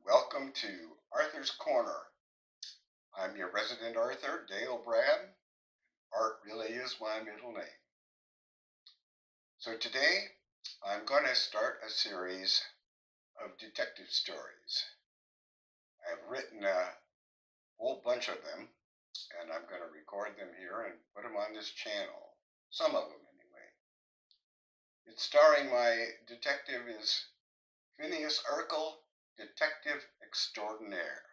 Welcome to Arthur's Corner. I'm your resident Arthur, Dale Brad. Art really is my middle name. So today I'm going to start a series of detective stories. I've written a whole bunch of them and I'm going to record them here and put them on this channel. Some of them anyway. It's starring my detective is Phineas Erkle, Detective Extraordinaire.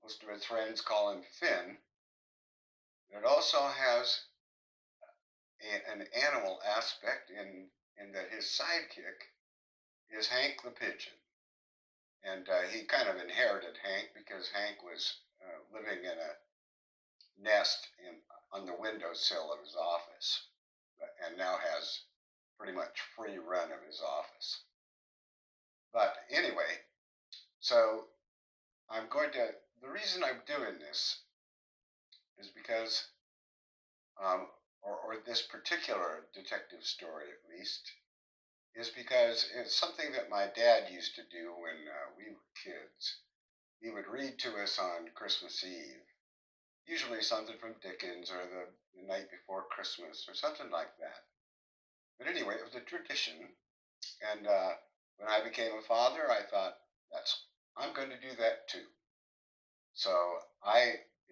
Most of his friends call him Finn. It also has an animal aspect in that his sidekick is Hank the pigeon. And he kind of inherited Hank because Hank was living in a nest on the windowsill of his office and now has pretty much free run of his office. But anyway, so the reason I'm doing this is because, or this particular detective story at least, is because it's something that my dad used to do when we were kids. He would read to us on Christmas Eve, usually something from Dickens or the night before Christmas or something like that. But anyway, it was a tradition. And when I became a father, I thought, I'm going to do that too. So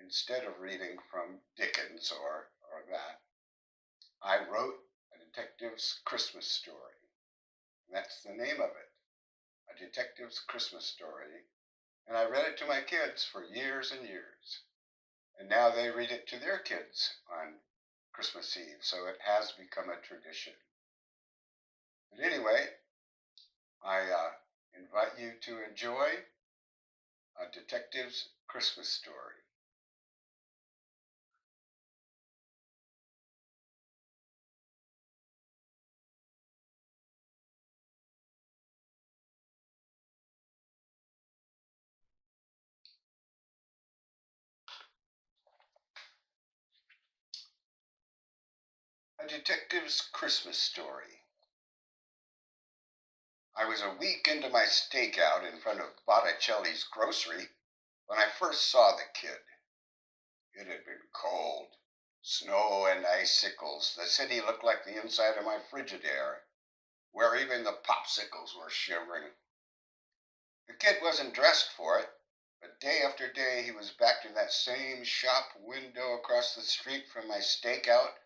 instead of reading from Dickens or that, I wrote a detective's Christmas story. And that's the name of it. A detective's Christmas story, and I read it to my kids for years and years. And now they read it to their kids on Christmas Eve, so it has become a tradition. But anyway, I invite you to enjoy a detective's Christmas story. A detective's Christmas story. I was a week into my stakeout in front of Botticelli's grocery when I first saw the kid. It had been cold. Snow and icicles. The city looked like the inside of my Frigidaire, where even the popsicles were shivering. The kid wasn't dressed for it, but day after day he was back in that same shop window across the street from my stakeout,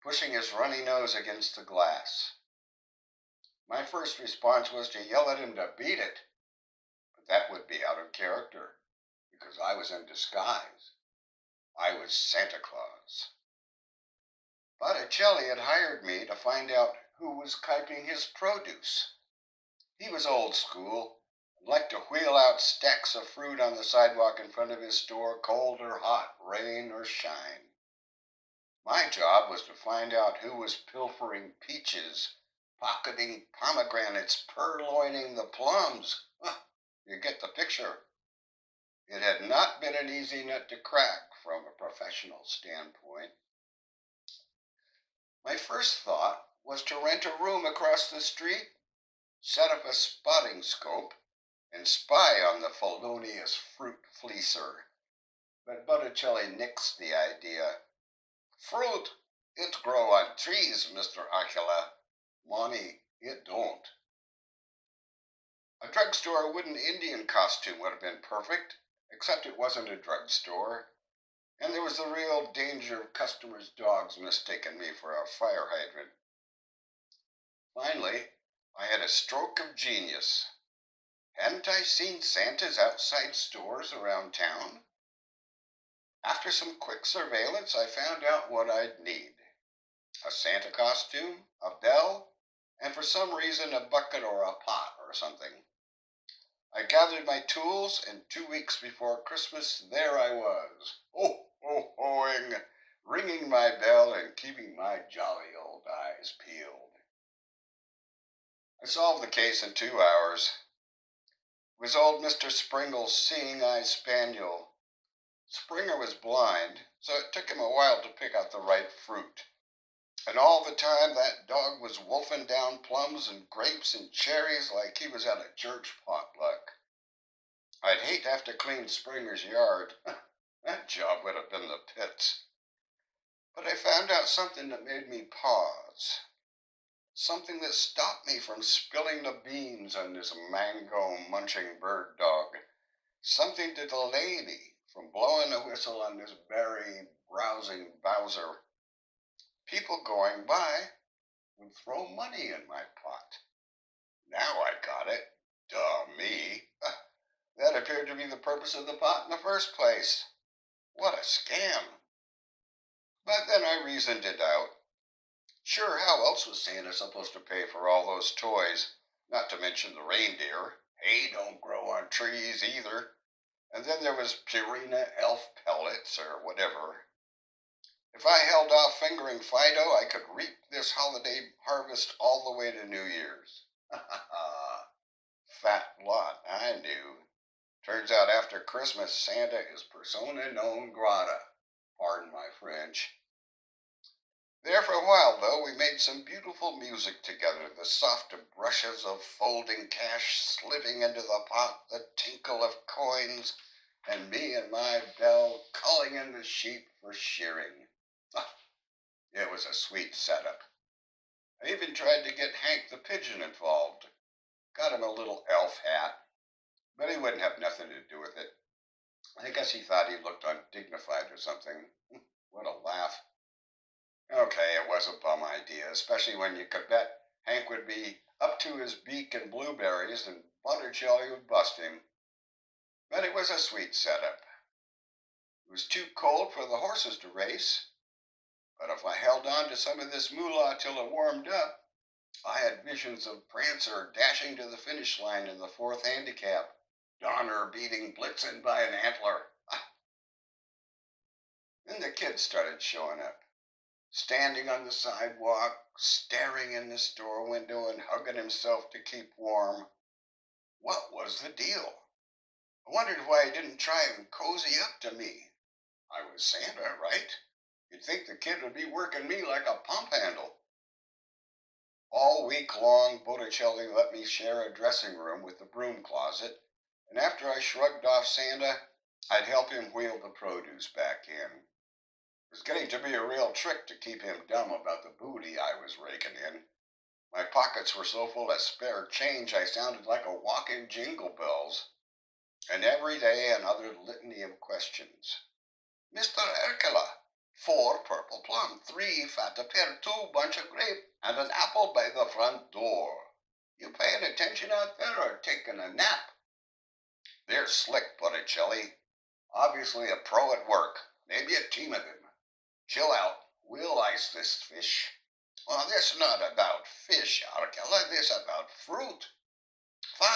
pushing his runny nose against the glass. My first response was to yell at him to beat it, but that would be out of character, because I was in disguise. I was Santa Claus. Botticelli had hired me to find out who was keeping his produce. He was old school and liked to wheel out stacks of fruit on the sidewalk in front of his store, cold or hot, rain or shine. My job was to find out who was pilfering peaches, pocketing pomegranates, purloining the plums. You get the picture. It had not been an easy nut to crack from a professional standpoint. My first thought was to rent a room across the street, set up a spotting scope, and spy on the felonious fruit fleecer. But Botticelli nixed the idea. Fruit, it grow on trees, Mr. Erkle. Money, it don't. A drugstore wooden Indian costume would have been perfect, except it wasn't a drugstore, and there was the real danger of customers' dogs mistaking me for a fire hydrant. Finally, I had a stroke of genius. Hadn't I seen Santas outside stores around town? After some quick surveillance, I found out what I'd need. A Santa costume, a bell, and for some reason a bucket or a pot or something. I gathered my tools, and 2 weeks before Christmas, there I was, ho-ho-hoing, ringing my bell and keeping my jolly old eyes peeled. I solved the case in 2 hours. It was old Mr. Springle's seeing-eye spaniel. Springer was blind, so it took him a while to pick out the right fruit. And all the time that dog was wolfing down plums and grapes and cherries like he was at a church potluck. I'd hate to have to clean Springer's yard. That job would have been the pits. But I found out something that made me pause. Something that stopped me from spilling the beans on this mango-munching bird dog. Something to delay me from blowing a whistle on this berry-browsing Bowser. People going by would throw money in my pot. Now I got it. Duh me. That appeared to be the purpose of the pot in the first place. What a scam. But then I reasoned it out. Sure, how else was Santa supposed to pay for all those toys? Not to mention the reindeer. Hay don't grow on trees either. And then there was Purina elf pellets or whatever. If I held off fingering Fido, I could reap this holiday harvest all the way to New Year's. Fat lot, I knew. Turns out after Christmas, Santa is persona non grata. Pardon my French. There for a while, though, we made some beautiful music together, the soft brushes of folding cash slipping into the pot, the tinkle of coins, and me and my bell calling in the sheep for shearing. It was a sweet setup. I even tried to get Hank the pigeon involved. Got him a little elf hat, but he wouldn't have nothing to do with it. I guess he thought he looked undignified or something. What a laugh. Okay, it was a bum idea, especially when you could bet Hank would be up to his beak in blueberries and Butterjelly would bust him. But it was a sweet setup. It was too cold for the horses to race, but if I held on to some of this moolah till it warmed up, I had visions of Prancer dashing to the finish line in the fourth handicap, Donner beating Blitzen by an antler. Then the kids started showing up, standing on the sidewalk, staring in the store window and hugging himself to keep warm. What was the deal? I wondered why he didn't try and cozy up to me. I was Santa, right? You'd think the kid would be working me like a pump handle. All week long, Botticelli let me share a dressing room with the broom closet, and after I shrugged off Santa, I'd help him wheel the produce back in. It was getting to be a real trick to keep him dumb about the booty I was raking in. My pockets were so full of spare change I sounded like a walking jingle bells. And every day another litany of questions. Mr. Erkle, 4 purple plum, 3 fat pear, 2 bunch of grape, and an apple by the front door. You paying attention out there or taking a nap? They're slick, Botticelli. Obviously a pro at work. Maybe a team of them. Chill out. We'll ice this fish. Well, this not about fish, Erkle. This about fruit. 5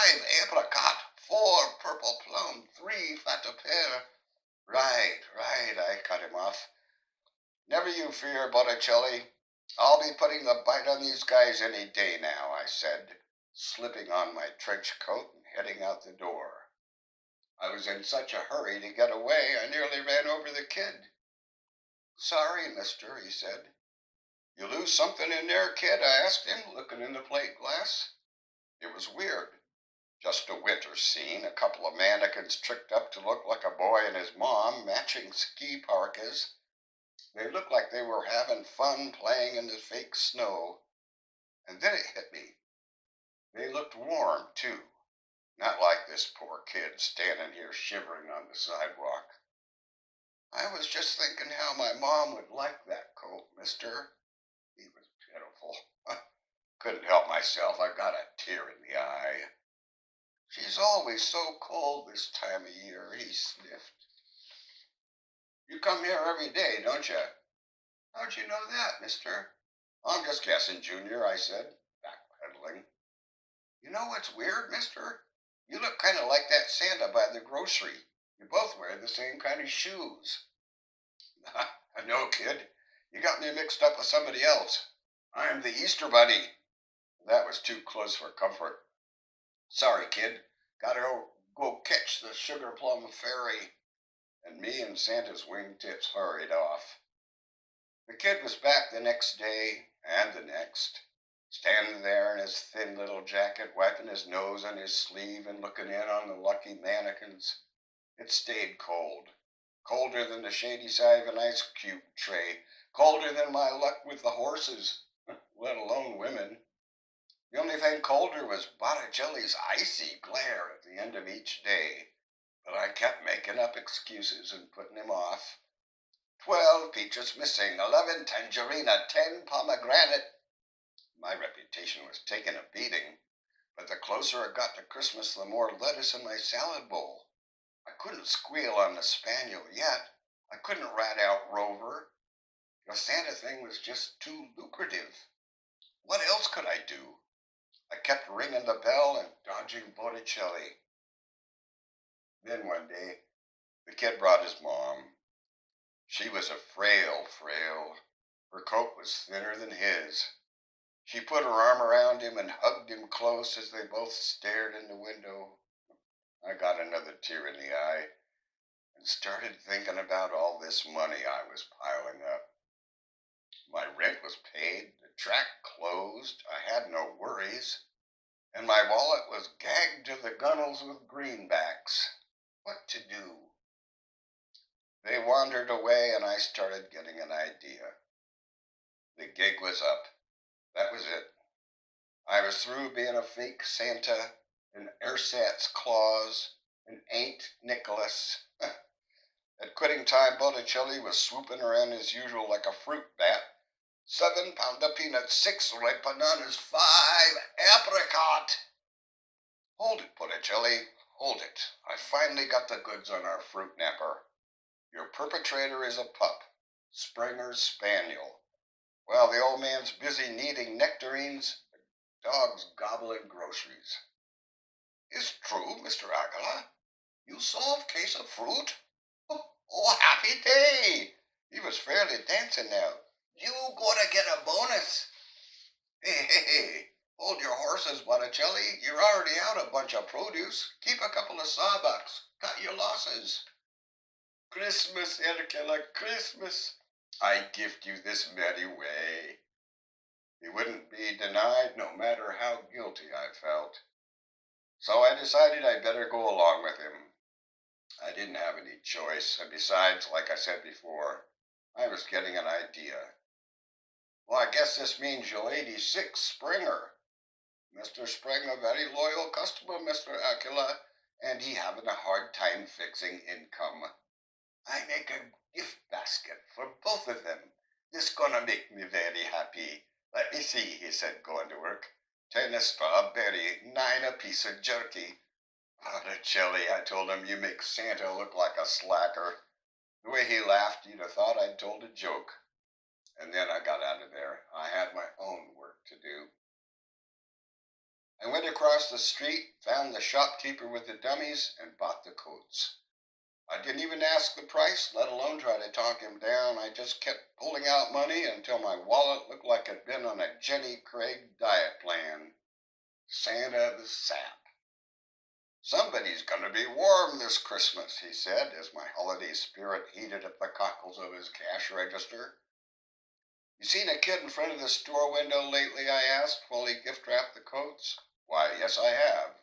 apricot, 4 purple plum, 3 fat pear. Right, I cut him off. Never you fear, Botticelli. I'll be putting the bite on these guys any day now, I said, slipping on my trench coat and heading out the door. I was in such a hurry to get away, I nearly ran over the kid. Sorry, mister, he said. You lose something in there, kid? I asked him, looking in the plate glass. It was weird. Just a winter scene, a couple of mannequins tricked up to look like a boy and his mom, matching ski parkas. They looked like they were having fun playing in the fake snow. And then it hit me. They looked warm, too. Not like this poor kid standing here shivering on the sidewalk. I was just thinking how my mom would like that coat, mister. He was pitiful. Couldn't help myself. I got a tear in the eye. She's always so cold this time of year, he sniffed. You come here every day, don't you? How'd you know that, mister? I'm just guessing, Junior, I said, backpedaling. You know what's weird, mister? You look kind of like that Santa by the grocery. You both wear the same kind of shoes. No, kid. You got me mixed up with somebody else. I'm the Easter Bunny. That was too close for comfort. Sorry, kid. Gotta go catch the sugar plum fairy. And me and Santa's wingtips hurried off. The kid was back the next day and the next. standing there in his thin little jacket, wiping his nose on his sleeve and looking in on the lucky mannequins. It stayed cold. Colder than the shady side of an ice cube tray. Colder than my luck with the horses, let alone women. The only thing colder was Botticelli's icy glare at the end of each day. But I kept making up excuses and putting him off. 12 peaches missing, 11 tangerina, 10 pomegranate. My reputation was taking a beating, but the closer it got to Christmas, the more lettuce in my salad bowl. I couldn't squeal on the spaniel yet. I couldn't rat out Rover. The Santa thing was just too lucrative. What else could I do? I kept ringing the bell and dodging Botticelli. Then one day, the kid brought his mom. She was a frail. Her coat was thinner than his. She put her arm around him and hugged him close as they both stared in the window. I got another tear in the eye and started thinking about all this money I was piling up. My rent was paid, the track closed, I had no worries, and my wallet was gagged to the gunnels with greenbacks. What to do? They wandered away and I started getting an idea. The gig was up. That was it. I was through being a fake Santa, an ersatz Claus, an Ain't Nicholas. At quitting time, Botticelli was swooping around as usual like a fruit bat. 7 pound of peanuts, 6 ripe bananas, 5 apricot. Hold it, Botticelli, hold it. I finally got the goods on our fruit napper. Your perpetrator is a pup, Springer's spaniel. While the old man's busy kneading nectarines, the dog's gobbling groceries. Is true, Mr. Erkle? You solved case of fruit? Oh, happy day! He was fairly dancing now. You gonna get a bonus. Hey, hold your horses, Botticelli. You're already out a bunch of produce. Keep a couple of sawbucks. Cut your losses. Christmas, Erkle, Christmas. I gift you this merry way. He wouldn't be denied no matter how guilty I felt. So I decided I'd better go along with him. I didn't have any choice, and besides, like I said before, I was getting an idea. Well, I guess this means your 86 Springer. Mr. Spring, a very loyal customer, Mr. Erkle, and he having a hard time fixing income. I make a gift basket for both of them. This gonna make me very happy. Let me see, he said, going to work. 10 a strawberry, 9 a piece of jerky. Botticelli, I told him, you make Santa look like a slacker. The way he laughed, you'd have thought I'd told a joke. And then I got out of there. I had my own work to do. I went across the street, found the shopkeeper with the dummies, and bought the coats. I didn't even ask the price, let alone try to talk him down. I just kept pulling out money until my wallet looked like it'd been on a Jenny Craig diet plan. Santa the sap. Somebody's going to be warm this Christmas, he said, as my holiday spirit heated up the cockles of his cash register. You seen a kid in front of the store window lately, I asked, while he gift-wrapped the coats. Why, yes, I have.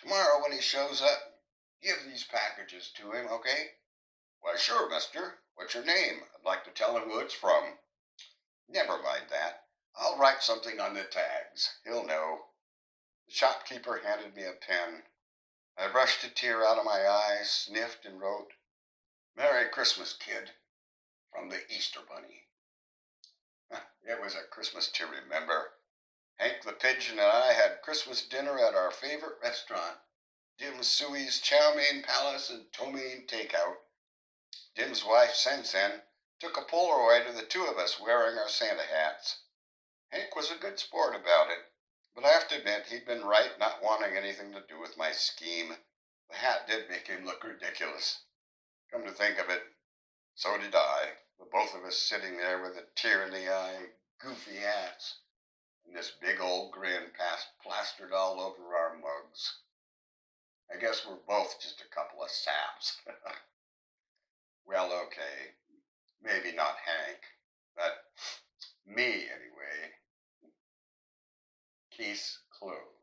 Tomorrow when he shows up, give these packages to him, okay? Why, sure, mister. What's your name? I'd like to tell him who it's from. Never mind that. I'll write something on the tags. He'll know. The shopkeeper handed me a pen. I brushed a tear out of my eye, sniffed, and wrote, Merry Christmas, kid, from the Easter Bunny. It was a Christmas to remember. Hank the pigeon and I had Christmas dinner at our favorite restaurant, Dim Suey's Chow Mein Palace and Tomaine Takeout. Dim's wife, Sen, took a Polaroid of the two of us wearing our Santa hats. Hank was a good sport about it, but I have to admit he'd been right not wanting anything to do with my scheme. The hat did make him look ridiculous. Come to think of it, so did I, the both of us sitting there with a tear in the eye, goofy hats, and this big old grin plastered all over our mugs. I guess we're both just a couple of saps. Well, okay, maybe not Hank, but me anyway. Case closed.